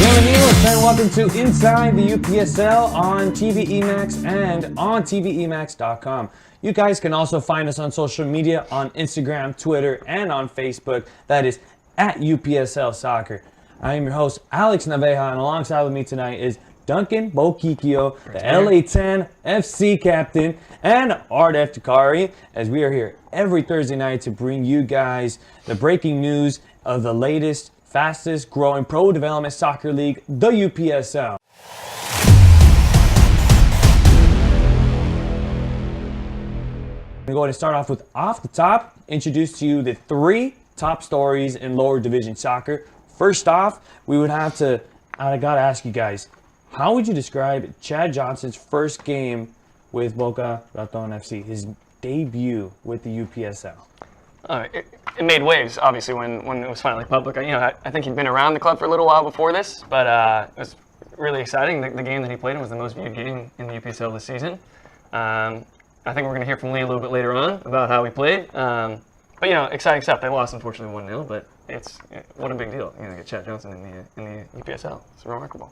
Bienvenidos and welcome to Inside the UPSL on TV Emax and on TVEmax.com. You guys can also find us on social media on Instagram, Twitter, and on Facebook. That is at UPSL Soccer. I am your host, Alex Naveja, and alongside with me tonight is Duncan Bochicchio, the LA10 FC captain, and Art Eftikari, as we are here every Thursday night to bring you guys the breaking news of the latest, fastest growing pro development soccer league, the UPSL. I'm going to go ahead and start off with off the top, introduce to you the three top stories in lower division soccer. First off, we would have to, I gotta ask you guys, how would you describe Chad Johnson's first game with Boca Raton FC, his debut with the UPSL? It made waves, obviously, when it was finally public. I think he'd been around the club for a little while before this, but it was really exciting. The game that he played in was the most viewed game in the UPSL this season. I think we're going to hear from Lee a little bit later on about how he played. But, exciting stuff. They lost, unfortunately, 1-0, but what a big deal. Get Chad Johnson in the UPSL. It's remarkable.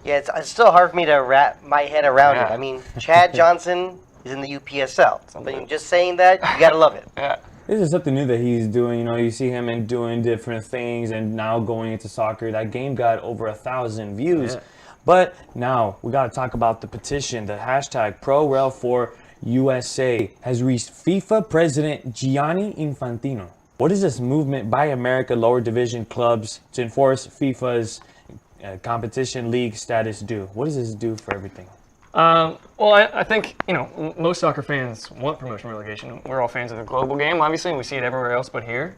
Yeah, it's still hard for me to wrap my head around it. I mean, Chad Johnson is in the UPSL. But just saying that, you got to love it. Yeah. This is something new that he's doing. You see him doing different things and now going into soccer. That game got over 1,000 views. Yeah. But now we got to talk about the petition. The hashtag #ProRail4USA has reached FIFA President Gianni Infantino. What is this movement by America lower division clubs to enforce FIFA's competition league status do? What does this do for everything? Well, I think, most soccer fans want promotion relegation. We're all fans of the global game, obviously, and we see it everywhere else but here.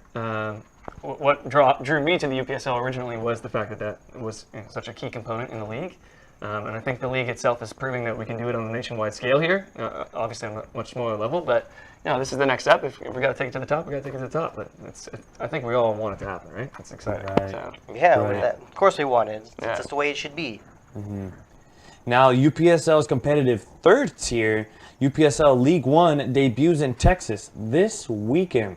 What drew me to the UPSL originally was the fact that was such a key component in the league. And I think the league itself is proving that we can do it on a nationwide scale here, obviously on a much smaller level. But, this is the next step. If we got to take it to the top, we got to take it to the top. But I think we all want it to happen, right? It's exciting. Right. So. Yeah, right. of course we want it. It's just the way it should be. Mm-hmm. Now, UPSL's competitive third tier, UPSL League One, debuts in Texas this weekend.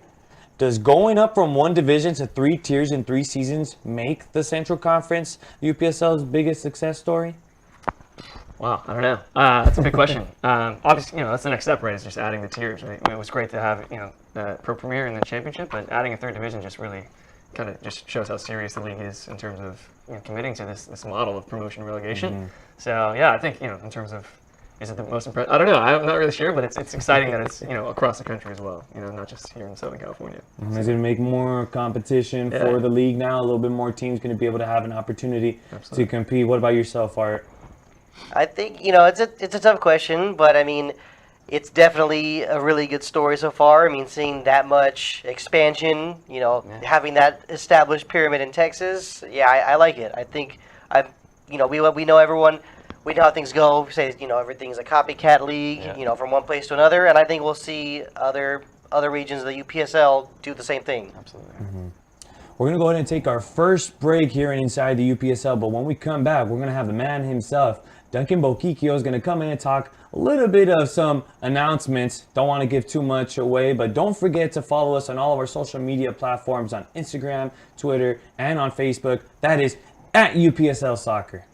Does going up from one division to 3 tiers in 3 seasons make the Central Conference UPSL's biggest success story? Wow, I don't know. That's a big question. Obviously, that's the next step, right? Is just adding the tiers. Right? It was great to have, the Pro Premier and the Championship, but adding a third division just really kind of just shows how serious the league is in terms of committing to this model of promotion relegation. Mm-hmm. So yeah, I think in terms of is it the most impressive? I don't know. I'm not really sure, but it's exciting that it's across the country as well. Not just here in Southern California. Mm-hmm. Is it going to make more competition for the league now? A little bit more teams going to be able to have an opportunity to compete. What about yourself, Art? I think it's a tough question, but I mean, it's definitely a really good story so far. I mean, seeing that much expansion, having that established pyramid in Texas, I like it. I think we know everyone, we know how things go. We say everything's a copycat league, from one place to another, and I think we'll see other regions of the UPSL do the same thing. Absolutely. Mm-hmm. We're going to go ahead and take our first break here inside the UPSL, but when we come back, we're going to have the man himself, Duncan Bochicchio, is going to come in and talk a little bit of some announcements. Don't want to give too much away, but don't forget to follow us on all of our social media platforms on Instagram, Twitter, and on Facebook. That is at UPSL Soccer.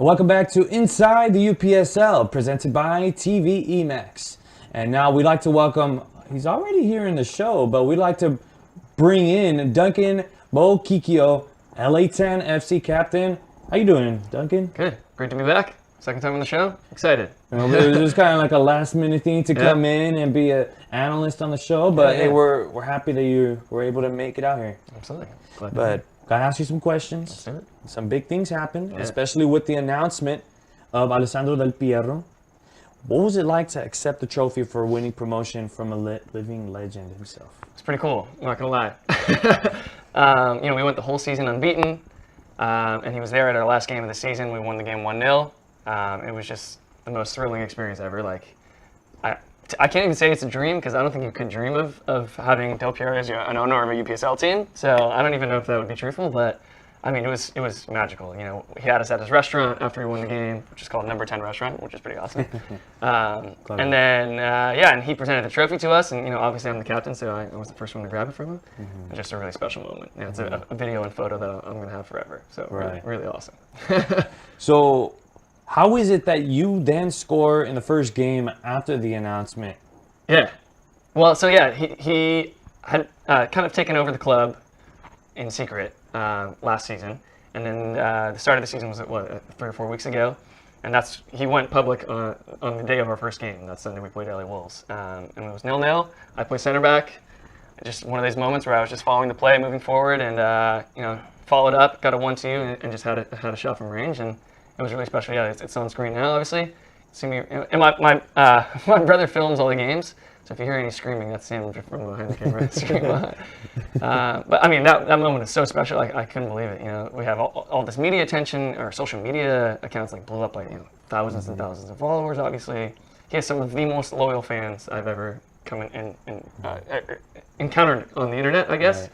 Welcome back to Inside the UPSL, presented by TV Emacs. And now we'd like to welcome, he's already here in the show, but we'd like to bring in Duncan Bochicchio, LA10 FC captain. How you doing, Duncan? Good. Great to be back. Second time on the show. Excited. You know, it was just kind of like a last minute thing to come in and be an analyst on the show, but hey, we're happy that you were able to make it out here. Absolutely. But gotta ask you some questions. Let's do it. Some big things happened, especially with the announcement of Alessandro Del Piero. What was it like to accept the trophy for winning promotion from a living legend himself? It's pretty cool. I'm not gonna lie. We went the whole season unbeaten, and he was there at our last game of the season. We won the game 1-0. It was just the most thrilling experience ever. Like, I can't even say it's a dream because I don't think you could dream of having Del Piero as an owner of a UPSL team. So I don't even know if that would be truthful, but I mean, it was magical. You know, he had us at his restaurant after we won the game, which is called Number 10 Restaurant, which is pretty awesome. And then, and he presented the trophy to us, and obviously I'm the captain, so I was the first one to grab it from him. It's just a really special moment. Yeah, it's a video and photo that I'm gonna have forever. So really awesome. So, how is it that you then score in the first game after the announcement? Yeah. Well, so he had kind of taken over the club in secret last season, and then the start of the season was 3 or 4 weeks ago, and he went public on the day of our first game. That Sunday we played LA Wolves, and it was 0-0. I played center back. Just one of those moments where I was just following the play, moving forward, and followed up, got a 1-2, and just had a shot from range, and it was really special. Yeah, it's on screen now, obviously. See me, and my brother films all the games. So if you hear any screaming, that's him from behind the camera screaming. But I mean, that moment is so special. I couldn't believe it. We have all this media attention. Our social media accounts blew up thousands and thousands of followers. Obviously, he has some of the most loyal fans I've ever come in encountered on the internet, I guess.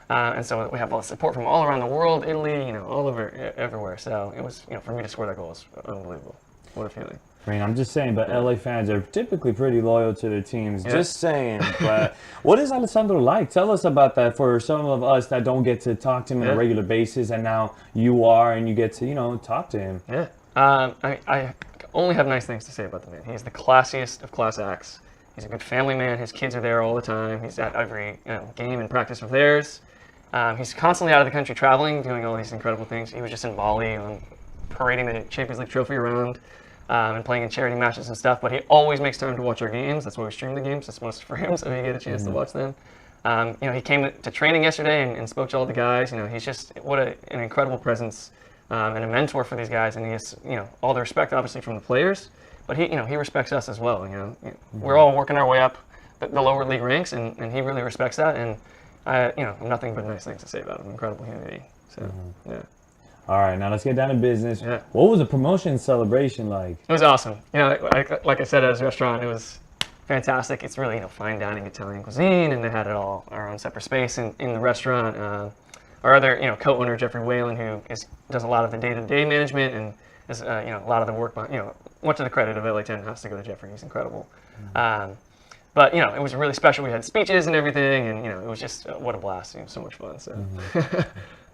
Right. And so we have all the support from all around the world, Italy, all over everywhere. So it was, for me to score that goal was unbelievable. What a feeling. I mean, I'm just saying, but LA fans are typically pretty loyal to their teams. Yeah. Just saying. But what is Alessandro like? Tell us about that for some of us that don't get to talk to him on a regular basis, and now you are, and you get to, talk to him. Yeah. I only have nice things to say about the man. He's the classiest of class acts. He's a good family man. His kids are there all the time. He's at every game and practice of theirs. He's constantly out of the country traveling, doing all these incredible things. He was just in Bali parading the Champions League trophy around. And playing in charity matches and stuff, but he always makes time to watch our games. That's why we stream the games. That's most for him, so he get a chance to watch them. He came to training yesterday and spoke to all the guys. He's just an incredible presence and a mentor for these guys, and he has all the respect obviously from the players, but he respects us as well. We're all working our way up the lower league ranks, and he really respects that. And nothing but nice things to say about him. Incredible human being. So yeah. All right, now let's get down to business. Yeah. What was the promotion celebration like? It was awesome. Like I said, at his restaurant, it was fantastic. It's really fine dining Italian cuisine, and they had it all our own separate space in the restaurant. Our other co-owner Jeffrey Whalen, who does a lot of the day-to-day management and is a lot of the work. Much of the credit of LA10 has to go to Jeffrey. He's incredible. But it was really special. We had speeches and everything, and it was just what a blast. So much fun. So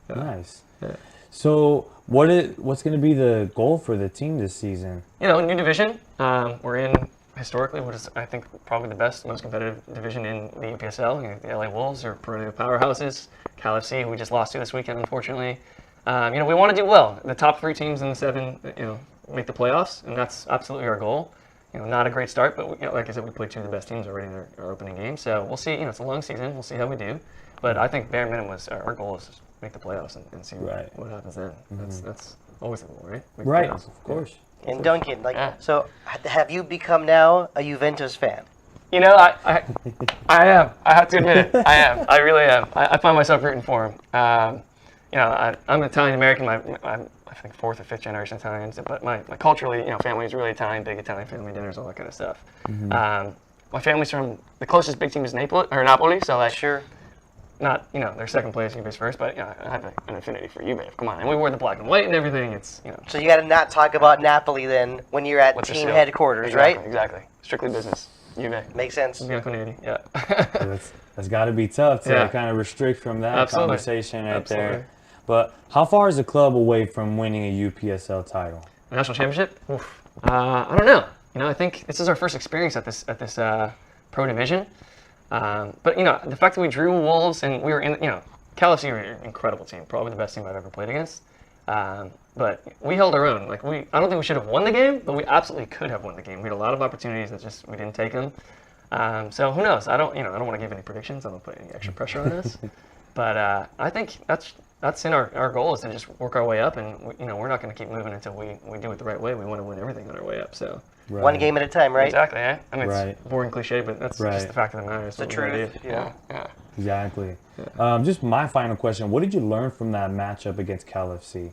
nice. Yeah. So what's going to be the goal for the team this season? New division. We're in historically what is I think probably the best, most competitive division in the UPSL. The LA Wolves are perennial powerhouses. Cal FC, who we just lost to this weekend, unfortunately. We want to do well. The top 3 teams in the 7, make the playoffs, and that's absolutely our goal. Not a great start, but like I said, we played 2 of the best teams already in our opening game. So we'll see. It's a long season. We'll see how we do. But I think bare minimum was our goal is make the playoffs and see what happens then. That's always the goal, right? Right, of course. And Duncan, so have you become now a Juventus fan? I am. I have to admit it. I am. I really am. I find myself rooting for him. I'm Italian American. I'm I think 4th or 5th generation Italian, but my culturally, family is really Italian, big Italian family dinners, all that kind of stuff. My family's from the closest big team is Napoli, so sure. Not, they're second place, Juve's first, but I have an affinity for Juve. Come on, and we wore the black and white and everything. It's So you got to not talk about Napoli then when you're at team headquarters, right? Exactly. Strictly business. Juve. Makes sense. Yeah. That's got to be tough to kind of restrict from that conversation right there. But how far is the club away from winning a UPSL title? national championship? Oof. I don't know. I think this is our first experience at this pro division. But the fact that we drew Wolves and we were in, Cal FC were an incredible team, probably the best team I've ever played against. But we held our own. I don't think we should have won the game, but we absolutely could have won the game. We had a lot of opportunities that just we didn't take them. So who knows? I don't want to give any predictions. I don't put any extra pressure on us. But I think that's in our goal is to just work our way up, and we're not going to keep moving until we do it the right way. We want to win everything on our way up. So one game at a time, right? Exactly. Yeah? I mean, it's a boring cliche, but that's just the fact of the matter. It's the truth. Yeah. Exactly. Yeah. Just my final question: what did you learn from that matchup against Cal FC?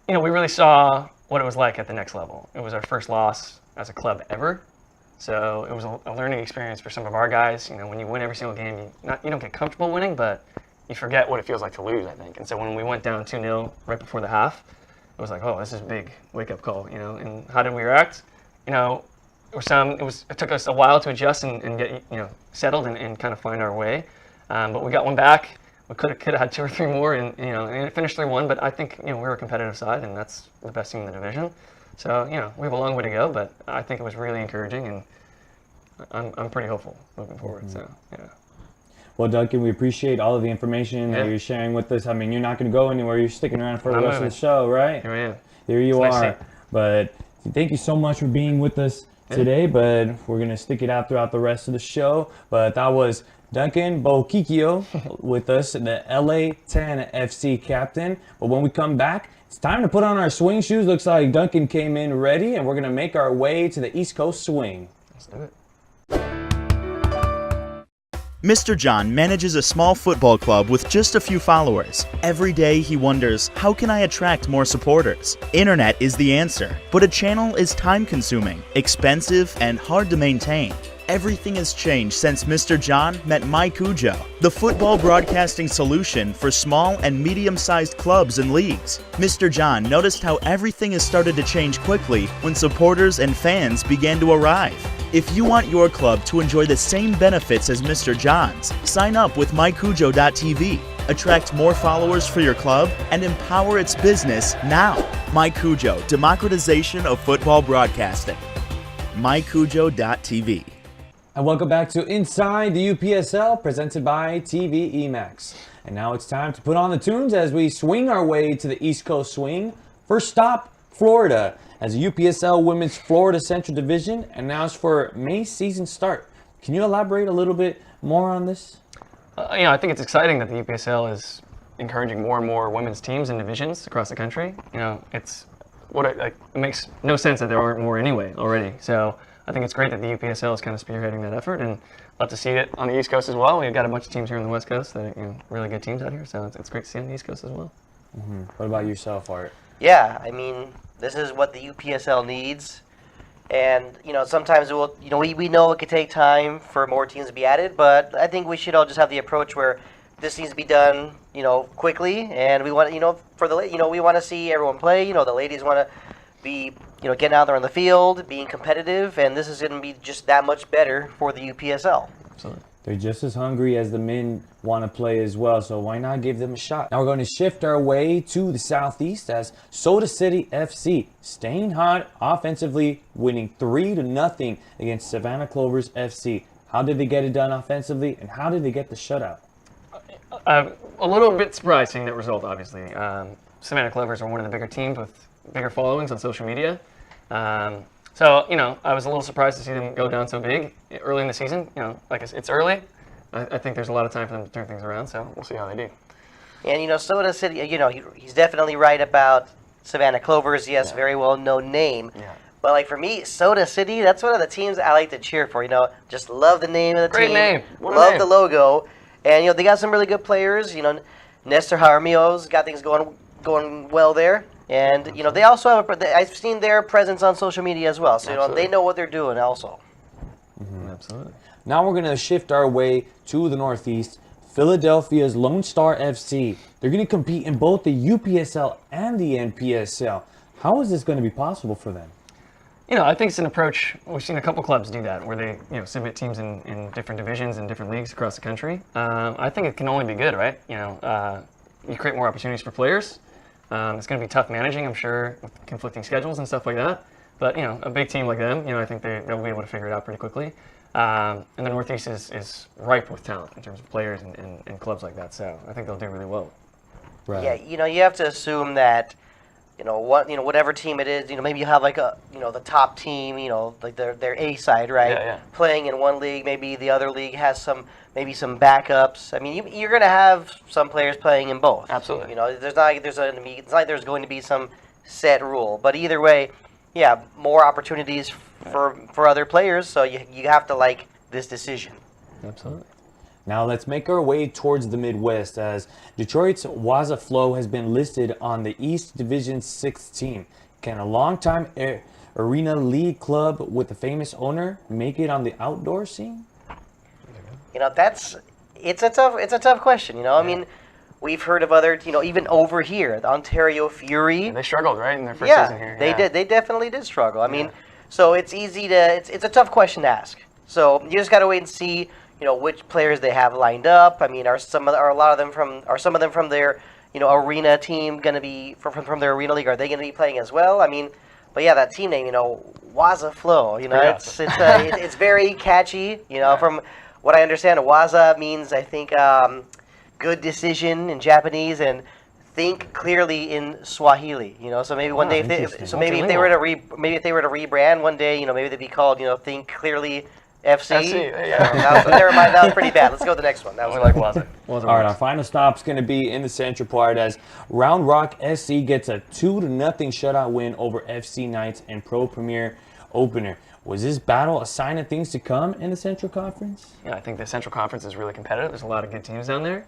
We really saw what it was like at the next level. It was our first loss as a club ever. So it was a learning experience for some of our guys. When you win every single game, you don't get comfortable winning, but you forget what it feels like to lose, I think. And so when we went down 2-0 right before the half, it was like, oh, this is a big wake-up call, And how did we react? It took us a while to adjust and get settled and kind of find our way. But we got one back. We could have had 2 or 3 more, and it finished 3-1. But I think we're a competitive side, and that's the best team in the division. So we have a long way to go, but I think it was really encouraging, and I'm pretty hopeful moving forward. So yeah. Well, Duncan, we appreciate all of the information that you're sharing with us. I mean, you're not going to go anywhere. You're sticking around for the rest of the show, right? Here I am. Here you are. But thank you so much for being with us today. But we're going to stick it out throughout the rest of the show. But that was Duncan Bochicchio with us, the LA10 FC captain. But when we come back, it's time to put on our swing shoes. Looks like Duncan came in ready, and we're going to make our way to the East Coast swing. Let's do it. Mr. John manages a small football club with just a few followers. Every day he wonders, how can I attract more supporters? Internet is the answer, but a channel is time-consuming, expensive, and hard to maintain. Everything has changed since Mr. John met MyCujo, the football broadcasting solution for small and medium-sized clubs and leagues. Mr. John noticed how everything has started to change quickly when supporters and fans began to arrive. If you want your club to enjoy the same benefits as Mr. John's, sign up with MyCujo.tv. Attract more followers for your club and empower its business now. MyCujo, democratization of football broadcasting. MyCujo.tv. And welcome back to Inside the UPSL, presented by TV Emax. And now it's time to put on the tunes as we swing our way to the East Coast swing. First stop, Florida, as the UPSL Women's Florida Central Division announced for May season start. Can you elaborate a little bit more on this? I think it's exciting that the UPSL is encouraging more and more women's teams and divisions across the country. It makes no sense that there aren't more anyway already. So I think it's great that the UPSL is kind of spearheading that effort, and love to see it on the East Coast as well. We've got a bunch of teams here on the West Coast that are really good teams out here, so it's great to see on the East Coast as well. Mm-hmm. What about yourself, Art? Yeah, I mean, this is what the UPSL needs, and sometimes we know it could take time for more teams to be added, but I think we should all just have the approach where this needs to be done, quickly, and we want, we want to see everyone play. The ladies want to be, getting out there on the field, being competitive, and this is going to be just that much better for the UPSL. Absolutely. They're just as hungry as the men want to play as well, so why not give them a shot? Now we're going to shift our way to the Southeast as Soda City FC staying hot offensively, winning 3-0 against Savannah Clovers FC. How did they get it done offensively, and how did they get the shutout? A little bit surprising, that result, obviously. Savannah Clovers are one of the bigger teams with bigger followings on social media. So, I was a little surprised to see them go down so big early in the season. It's early. I think there's a lot of time for them to turn things around, so we'll see how they do. And, Soda City, he's definitely right about Savannah Clovers. Yes, very well-known name. Yeah. But, for me, Soda City, that's one of the teams I like to cheer for. Just love the name of the team. Great name. Love the logo. And, they got some really good players. Nestor Jaramillo's got things going well there. And, they also have I've seen their presence on social media as well. So, they know what they're doing also. Mm-hmm. Absolutely. Now we're going to shift our way to the Northeast. Philadelphia's Lone Star FC. They're going to compete in both the UPSL and the NPSL. How is this going to be possible for them? I think it's an approach. We've seen a couple clubs do that, where they submit teams in different divisions and different leagues across the country. I think it can only be good, right? You create more opportunities for players. It's going to be tough managing, I'm sure, with conflicting schedules and stuff like that. But, a big team like them, I think they'll be able to figure it out pretty quickly. And the Northeast is ripe with talent in terms of players and clubs like that. So I think they'll do really well. Right. Yeah, you have to assume that, whatever team it is, maybe you have like the top team, like their A side, right? Yeah. Playing in one league, maybe the other league has maybe some backups. I mean, you're going to have some players playing in both. Absolutely. It's not like there's going to be some set rule, but either way, yeah, more opportunities for other players. So you have to like this decision. Absolutely. Now let's make our way towards the Midwest, as Detroit's Waza Flo has been listed on the East Division 6 team. Can a longtime Arena League club with a famous owner make it on the outdoor scene? It's a tough question. I mean, we've heard of other, even over here, the Ontario Fury. Yeah, they struggled, right, in their first Yeah, season here. they did. They definitely did struggle. I mean, so it's it's a tough question to ask. So you just got to wait and see, which players they have lined up. I mean, are some of them from their, arena team going to be from their arena league? Are they going to be playing as well? I mean, but yeah, that team name, Waza Flo. It's very catchy. From what I understand, Waza means, I think, good decision in Japanese, and think clearly in Swahili. So maybe one day, if they were to rebrand one day, maybe they'd be called, Think Clearly FC. Never mind, that was pretty bad. Let's go to the next one. That was like Waza. All right, our final stop's going to be in the central part, as Round Rock SC gets a 2-0 shutout win over FC Knights in Pro Premier opener. Was this battle a sign of things to come in the Central Conference? Yeah, I think the Central Conference is really competitive. There's a lot of good teams down there.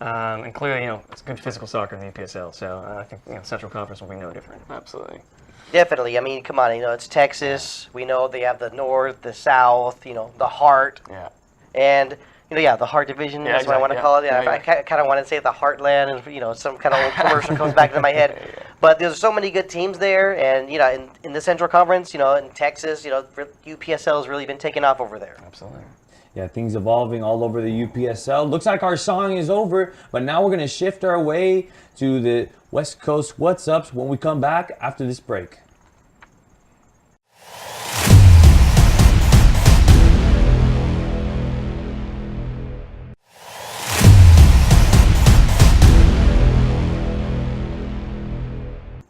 And clearly, it's good physical soccer in the UPSL. So I think Central Conference will be no different. Absolutely. Definitely. I mean, come on. It's Texas. We know they have the North, the South. The Heart. Yeah. And the Heart Division. Yeah, that's what I want to call it. I kind of want to say the Heartland, and some kind of old commercial comes back into my head. But there's so many good teams there, and in the Central Conference, in Texas, UPSL has really been taking off over there. Absolutely. Yeah, things evolving all over the UPSL. Looks like our song is over, but now we're going to shift our way to the West Coast What's Ups when we come back after this break.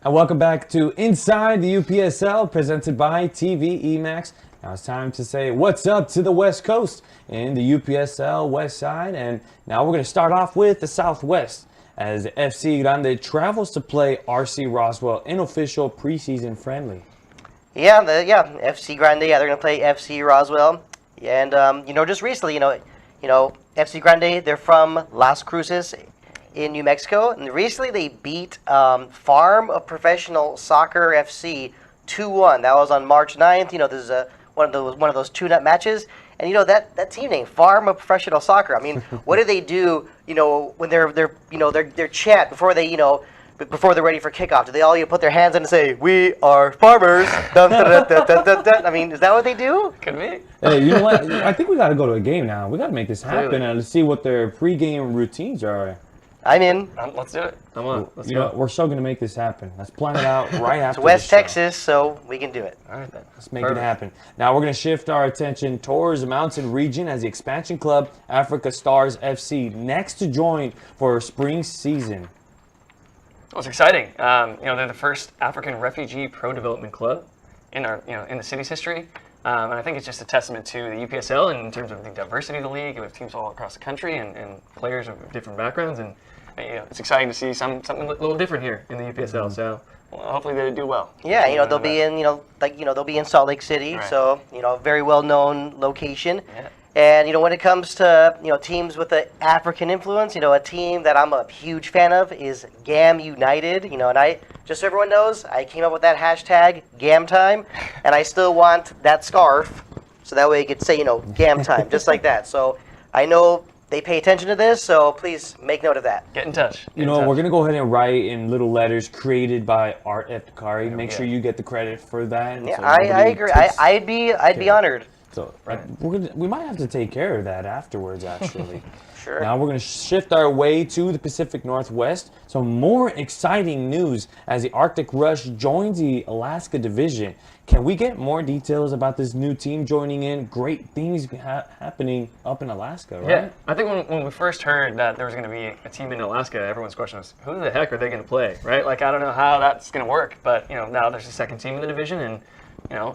And welcome back to Inside the UPSL, presented by TV Emax. Now it's time to say what's up to the West Coast in the UPSL West Side. And now we're going to start off with the Southwest, as FC Grande travels to play RC Roswell in official preseason friendly. Yeah, FC Grande. Yeah, they're going to play FC Roswell. And just recently, FC Grande, they're from Las Cruces in New Mexico, and recently they beat Farm of Professional Soccer FC 2-1. That was on March 9th. This is one of those tune-up matches, and that team name, Farm of Professional Soccer. I mean, what do they do? When their chant before they're ready for kickoff? Do they all put their hands in and say, "We are farmers"? Dun, dun, dun, dun, dun, dun. I mean, is that what they do? Could be. Hey, you know what? I think we got to go to a game now. We got to make this happen and see what their pre-game routines are. I'm in. Let's do it. Come on. Let's go. We're still going to make this happen. Let's plan it out right after It's West the show. Texas, so we can do it. All right, then. Let's make it happen. Now we're going to shift our attention towards the mountain region, as the expansion club Africa Stars FC next to join for spring season. Well, it's exciting. They're the first African refugee pro development club in the city's history. And I think it's just a testament to the UPSL in terms of the diversity of the league. We have teams all across the country and players of different backgrounds, and it's exciting to see something a little different here in the UPSL. So hopefully they do well. Yeah, they'll be in they'll be in Salt Lake City, Right. so very well known location. Yeah. And when it comes to teams with the African influence, a team that I'm a huge fan of is GAM United. And I, just so everyone knows, I came up with that hashtag GAM time, and I still want that scarf, so that way you could say GAM time, just like that. So I know they pay attention to this, so please make note of that. Get in touch. We're going to go ahead and write in little letters created by Art Eftikari. Make sure you get the credit for that. Yeah, I agree. I'd be honored. So we might have to take care of that afterwards, actually. Sure. Now we're going to shift our way to the Pacific Northwest. Some more exciting news as the Arctic Rush joins the Alaska Division. Can we get more details about this new team joining in? Great things happening up in Alaska, right? Yeah, I think when we first heard that there was going to be a team in Alaska, everyone's question was, who the heck are they going to play, right? Like, I don't know how that's going to work, but, now there's a second team in the division, and,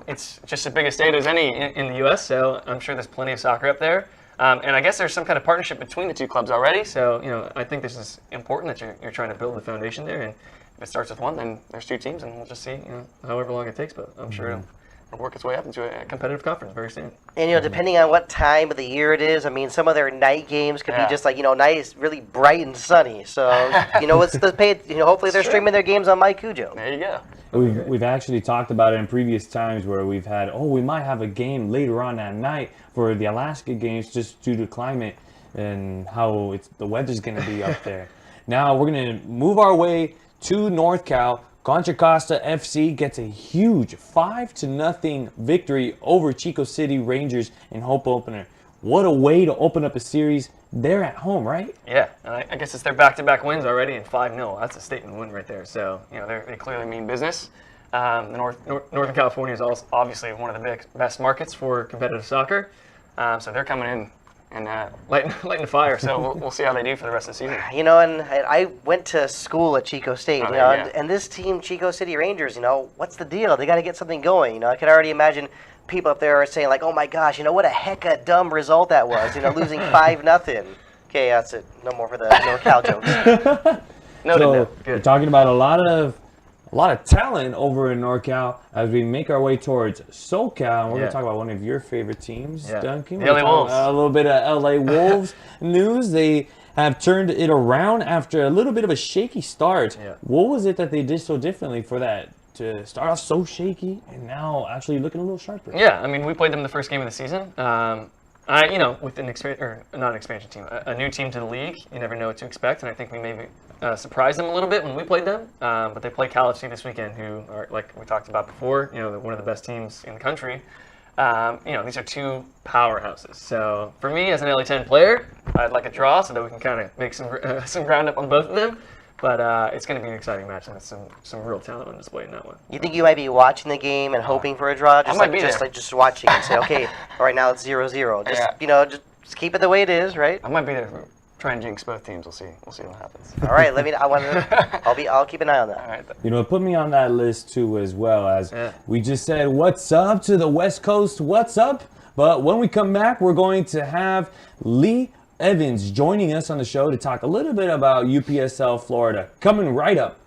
it's just as big a state as any in the U.S., so I'm sure there's plenty of soccer up there. And I guess there's some kind of partnership between the two clubs already, so, I think this is important that you're trying to build the foundation there, and if it starts with one, then there's two teams, and we'll just see, however long it takes, but I'm sure it'll work its way up into a competitive conference very soon. And depending on what time of the year it is, I mean, some of their night games could be just like nice, really bright and sunny. So what's the pay? Hopefully they're streaming their games on My Cujo. There you go. We've actually talked about it in previous times where we've had we might have a game later on that night for the Alaska games just due to climate and how the weather's going to be up there. Now we're going to move our way to North Cal. Contra Costa FC gets a huge 5-0 victory over Chico City Rangers in Hope Opener. What a way to open up a series. They're at home, right? Yeah, and I guess it's their back-to-back wins already in 5-0. That's a statement win right there. So, they clearly mean business. Northern California is also obviously one of the best markets for competitive soccer. So they're coming in and lighting the fire. So we'll see how they do for the rest of the season. And I went to school at Chico State, and this team, Chico City Rangers, what's the deal? They got to get something going. I can already imagine people up there are saying like, oh my gosh, what a hecka dumb result that was, losing 5-0. Okay, that's it. No more for the NorCal jokes. No. We're talking about a lot of talent over in NorCal as we make our way towards SoCal. And we're going to talk about one of your favorite teams, Duncan. The LA Wolves. A little bit of LA Wolves news. They have turned it around after a little bit of a shaky start. Yeah. What was it that they did so differently for that to start off so shaky and now actually looking a little sharper? Yeah, I mean, we played them the first game of the season. With not an expansion team, a new team to the league, you never know what to expect, and I think we maybe surprised them a little bit when we played them. But they play Cal FC this weekend, who are, like we talked about before, they're one of the best teams in the country. These are two powerhouses. So for me, as an LA10 player, I'd like a draw so that we can kind of make some ground up on both of them. But it's going to be an exciting match, and some real talent on display in that one. You think you might be watching the game and hoping for a draw? Just watching and say, okay, right now it's 0-0. Just keep it the way it is, right? I might be there for try and jinx both teams. We'll see what happens. All right, I'll keep an eye on that. All right. Put me on that list too, as well as we just said, what's up to the West Coast? What's up? But when we come back, we're going to have Lee Ifans joining us on the show to talk a little bit about UPSL Florida. Coming right up.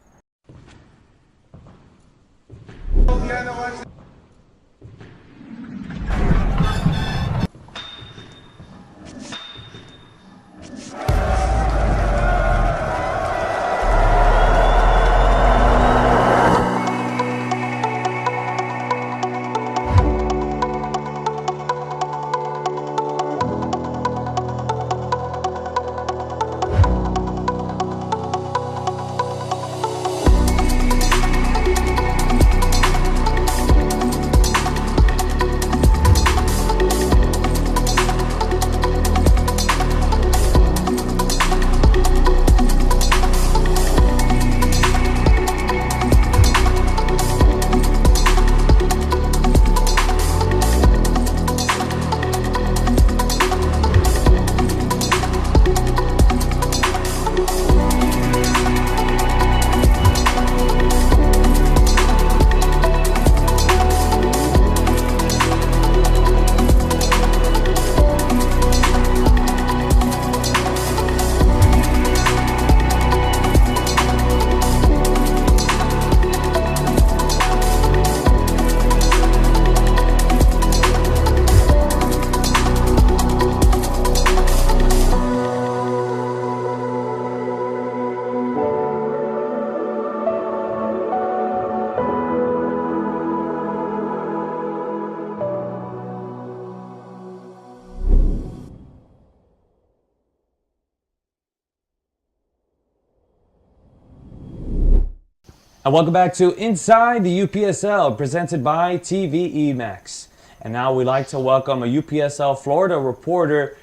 And welcome back to Inside the UPSL, presented by TV Max. And now we'd like to welcome a UPSL Florida reporter,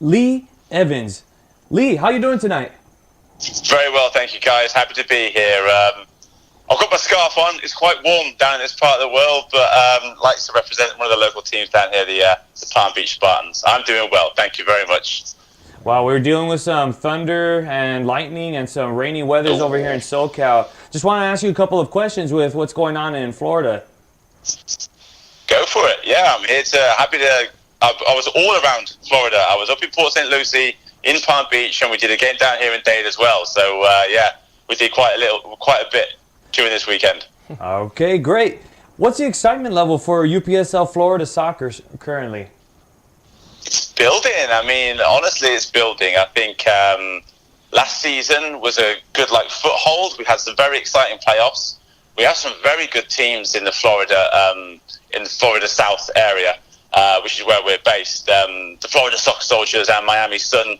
Lee Ifans. Lee, how you doing tonight? Very well, thank you, guys. Happy to be here. I've got my scarf on. It's quite warm down in this part of the world, but like to represent one of the local teams down here, the Palm Beach Spartans. I'm doing well. Thank you very much. Wow, we're dealing with some thunder and lightning and some rainy weathers over here in SoCal. Just want to ask you a couple of questions with what's going on in Florida. Go for it. Yeah, I'm here to I was all around Florida. I was up in Port St. Lucie, in Palm Beach, and we did a game down here in Dade as well. So yeah, we did quite a bit during this weekend. Okay, great. What's the excitement level for UPSL Florida soccer currently? It's building. I mean, honestly, it's building. I think last season was a good foothold. We had some very exciting playoffs. We have some very good teams in the Florida South area, which is where we're based. The Florida Soccer Soldiers and Miami Sun,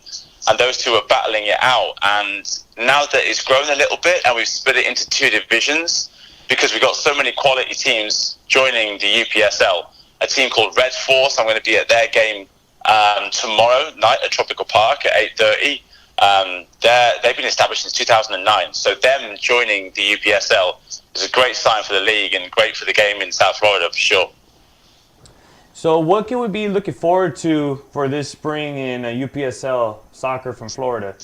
and those two are battling it out. And now that it's grown a little bit and we've split it into two divisions, because we've got so many quality teams joining the UPSL, a team called Red Force, I'm going to be at their game tomorrow night at Tropical Park at 8:30. They've been established since 2009, so them joining the UPSL is a great sign for the league and great for the game in South Florida for sure. So what can we be looking forward to for this spring in UPSL soccer from Florida?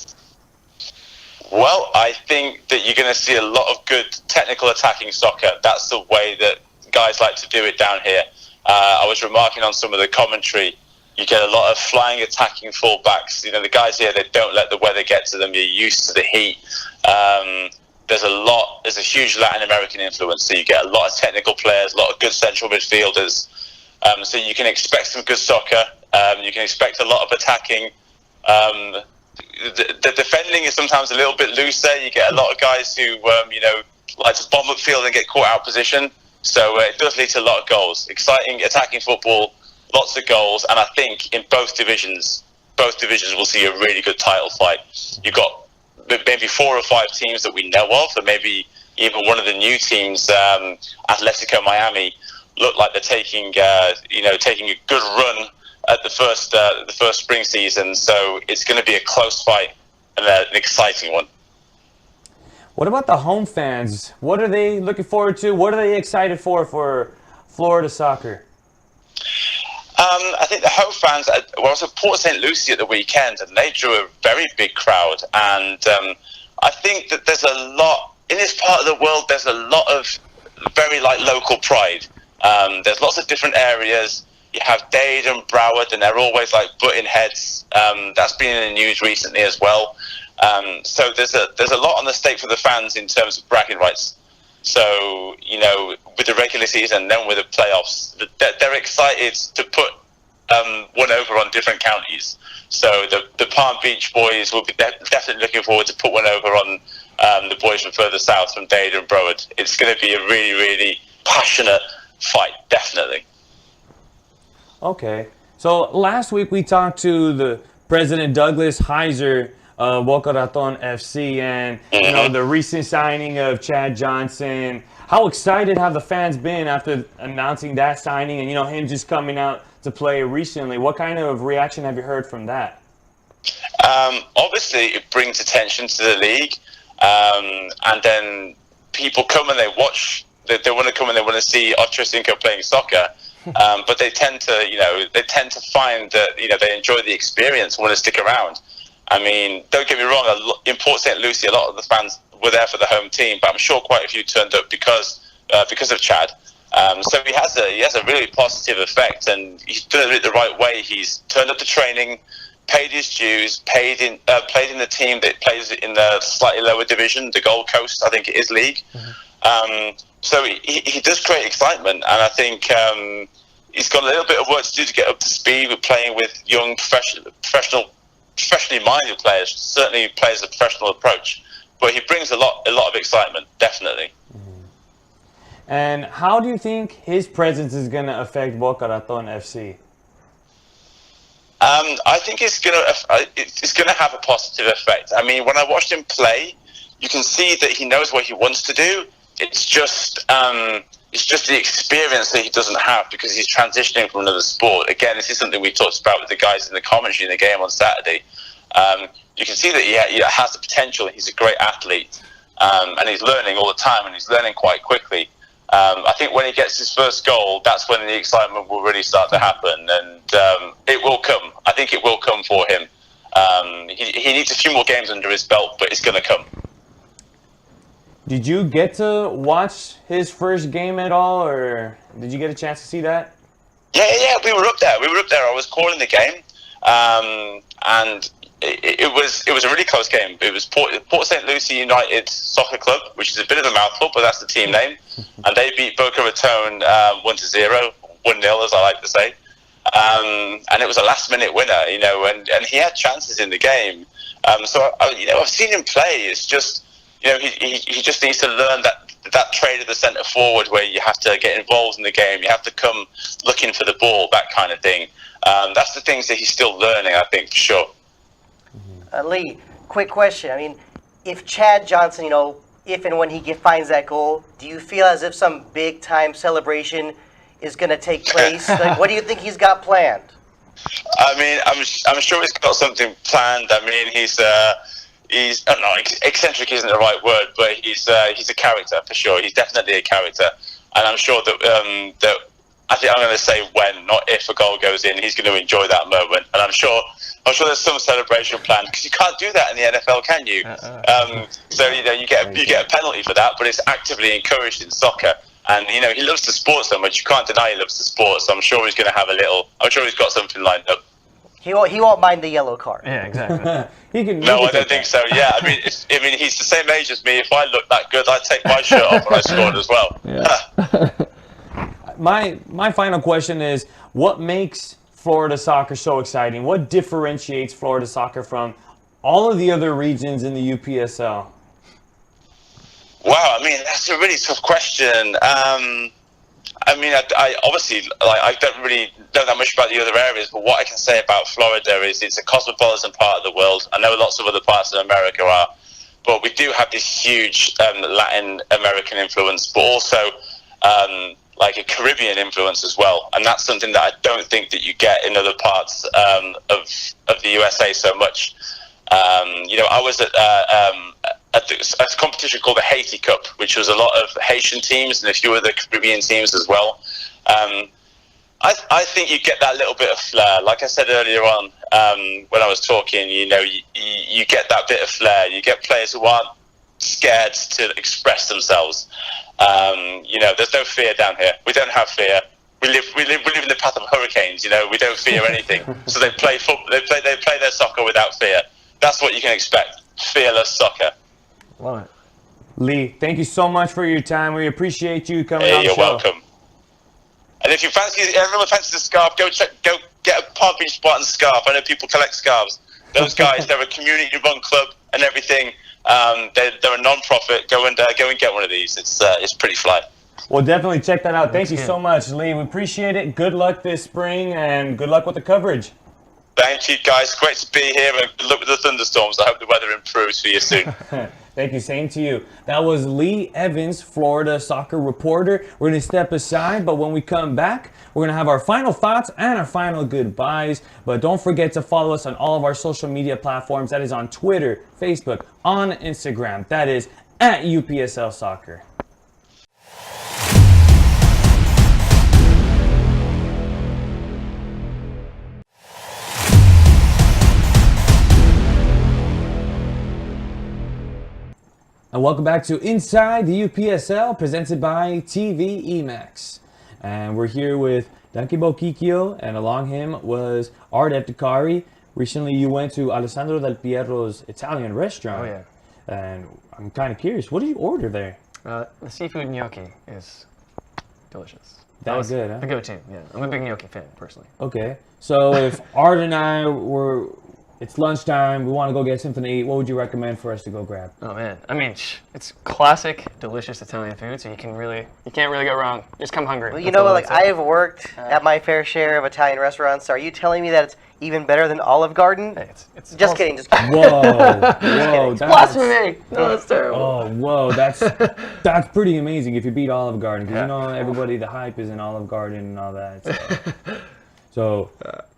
Well, I think that you're going to see a lot of good technical attacking soccer. That's the way that guys like to do it down here. I was remarking on some of the commentary. You get a lot of flying attacking fullbacks. You know, the guys here, they don't let the weather get to them. You're used to the heat. There's a huge Latin American influence. So you get a lot of technical players, a lot of good central midfielders. So you can expect some good soccer. You can expect a lot of attacking. The defending is sometimes a little bit looser. You get a lot of guys who, like to bomb upfield and get caught out of position. So it does lead to a lot of goals. Exciting attacking football, lots of goals, and I think in both divisions will see a really good title fight. You've got maybe 4 or 5 teams that we know of, and maybe even one of the new teams, Atletico Miami, look like they're taking a good run at the first spring season. So it's going to be a close fight and an exciting one. What about the home fans? What are they looking forward to? What are they excited for Florida soccer? I think the home fans, I was at Port St. Lucie at the weekend, and they drew a very big crowd. And I think that there's a lot, in this part of the world, there's a lot of very local pride. There's lots of different areas. You have Dade and Broward, and they're always butting heads. That's been in the news recently as well. So there's a lot on the stake for the fans in terms of bragging rights. So, with the regular season and then with the playoffs, they're excited to put one over on different counties. So the Palm Beach boys will be definitely looking forward to put one over on the boys from further south, from Dade and Broward. It's going to be a really, really passionate fight, definitely. Okay. So last week we talked to the President Douglas Heiser of Boca Raton FC, and the recent signing of Chad Johnson. How excited have the fans been after announcing that signing and him just coming out to play recently? What kind of reaction have you heard from that? Obviously, it brings attention to the league, and then people come and they watch. They want to come and they want to see Ocho Cinco playing soccer. But they tend to find that they enjoy the experience and want to stick around. I mean, don't get me wrong. In Port St. Lucie, a lot of the fans were there for the home team, but I'm sure quite a few turned up because of Chad. So he has a really positive effect, and he's done it the right way. He's turned up to training, paid his dues, played in the team that plays in the slightly lower division, the Gold Coast, I think it is, league. So he does create excitement, and I think he's got a little bit of work to do to get up to speed with playing with young, professionally minded players. Certainly plays a professional approach, but he brings a lot of excitement, definitely. And how do you think his presence is going to affect Boca Raton FC? I think it's going to have a positive effect. I mean, when I watched him play, you can see that he knows what he wants to do. it's just the experience that he doesn't have because he's transitioning from another sport. Again, this is something we talked about with the guys in the commentary in the game on Saturday. You can see that he has the potential. He's a great athlete, and he's learning all the time, and he's learning quite quickly. I think when he gets his first goal, that's when the excitement will really start to happen, and it will come. I think it will come for him. He needs a few more games under his belt, but it's going to come. Did you get to watch his first game at all, or did you get a chance to see that? Yeah, we were up there. I was calling the game, and it was a really close game. It was Port St. Lucie United Soccer Club, which is a bit of a mouthful, but that's the team name. And they beat Boca Raton 1-0, 1-0 as I like to say. And it was a last-minute winner, you know, and he had chances in the game. So I've seen him play. It's just, you know, he just needs to learn that trade of the centre forward, where you have to get involved in the game, you have to come looking for the ball, that kind of thing. That's the things that he's still learning, I think, for sure. Lee, quick question. I mean, if Chad Johnson, you know, if and when he finds that goal, do you feel as if some big-time celebration is going to take place? Like, what do you think he's got planned? I mean, I'm sure he's got something planned. I mean, he's I don't know, eccentric isn't the right word, but he's a character for sure. He's definitely a character, and I'm sure that I think I'm going to say when, not if, a goal goes in, he's going to enjoy that moment, and I'm sure there's some celebration planned, because you can't do that in the NFL, can you? So you get a penalty for that, but it's actively encouraged in soccer. And you know, he loves the sport so much, you can't deny he loves the sport. So I'm sure he's going to have I'm sure he's got something lined up. He won't mind the yellow card. Yeah, exactly. No, I don't think so. Yeah, I mean, he's the same age as me. If I looked that good, I'd take my shirt off when I scored as well. Yeah. My final question is, what makes Florida soccer so exciting? What differentiates Florida soccer from all of the other regions in the UPSL? Wow, I mean, that's a really tough question. I mean, I obviously, like, I don't really know that much about the other areas, but what I can say about Florida is it's a cosmopolitan part of the world. I know lots of other parts of America are, but we do have this huge Latin American influence, but also like a Caribbean influence as well. And that's something that I don't think that you get in other parts of the USA so much. You know, I was at a competition called the Haiti Cup, which was a lot of Haitian teams and a few other Caribbean teams as well. I think you get that little bit of flair. Like I said earlier on, when I was talking, you know, you get that bit of flair. You get players who aren't scared to express themselves. You know, there's no fear down here. We don't have fear. We live in the path of hurricanes. You know, we don't fear anything. So they play football. They play their soccer without fear. That's what you can expect. Fearless soccer. Love it. Lee, thank you so much for your time. We appreciate you coming on the You're show. welcome. And if everyone fancies a scarf, go get a Palm Beach Spartan scarf. I know people collect scarves. Those guys, they're a community-run club and everything. They're a non-profit. Go and get one of these. It's pretty fly. Well, definitely check that out. Thank you so much, Lee. We appreciate it. Good luck this spring, and good luck with the coverage. Thank you, guys. Great to be here, and good luck with the thunderstorms. I hope the weather improves for you soon. Thank you. Same to you. That was Lee Ifans, Florida soccer reporter. We're going to step aside, but when we come back, we're going to have our final thoughts and our final goodbyes. But don't forget to follow us on all of our social media platforms. That is on Twitter, Facebook, on Instagram. That is at UPSL Soccer. And welcome back to Inside the UPSL, presented by TV Emax. And we're here with Duncan Bochicchio, and along him was Art Epticari. Recently you went to Alessandro Del Piero's Italian restaurant. Oh, yeah. And I'm kind of curious, what did you order there? The seafood gnocchi is delicious. That was good, huh? The go-to, yeah. I'm a big gnocchi fan, personally. Okay. So if Art and I It's lunchtime. We want to go get something to eat. What would you recommend for us to go grab? Oh man, I mean, it's classic, delicious Italian food, so you can't really go wrong. Just come hungry. Well, you know what? Like I have worked at my fair share of Italian restaurants. So are you telling me that it's even better than Olive Garden? Hey, it's Just kidding. Just kidding. Whoa, whoa, blasphemy! No, that's terrible. Oh, whoa, that's pretty amazing if you beat Olive Garden, because you know everybody, the hype is in Olive Garden and all that. So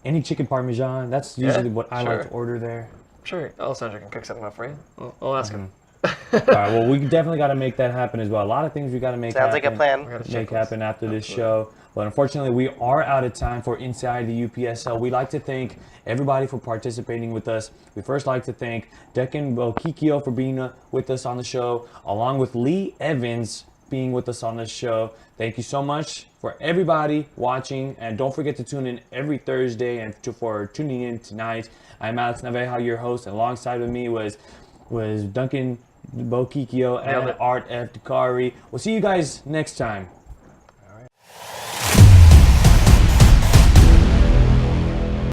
any chicken parmesan, that's usually what I like to order there. Sure, Alessandro can cook something up for you. I'll ask him. All right, well, we definitely got to make that happen as well. A lot of things we got to make Sounds happen. like a plan. Make happen after this show. But unfortunately, we are out of time for Inside the UPSL. We'd like to thank everybody for participating with us. We first like to thank Duncan Bochicchio for being with us on the show, along with Lee Ifans being with us on this show. Thank you so much for everybody watching, and don't forget to tune in every Thursday and for tuning in tonight. I'm Alex Naveja, your host, and alongside with me was Duncan Bochicchio and Art F. Dakari. We'll see you guys next time.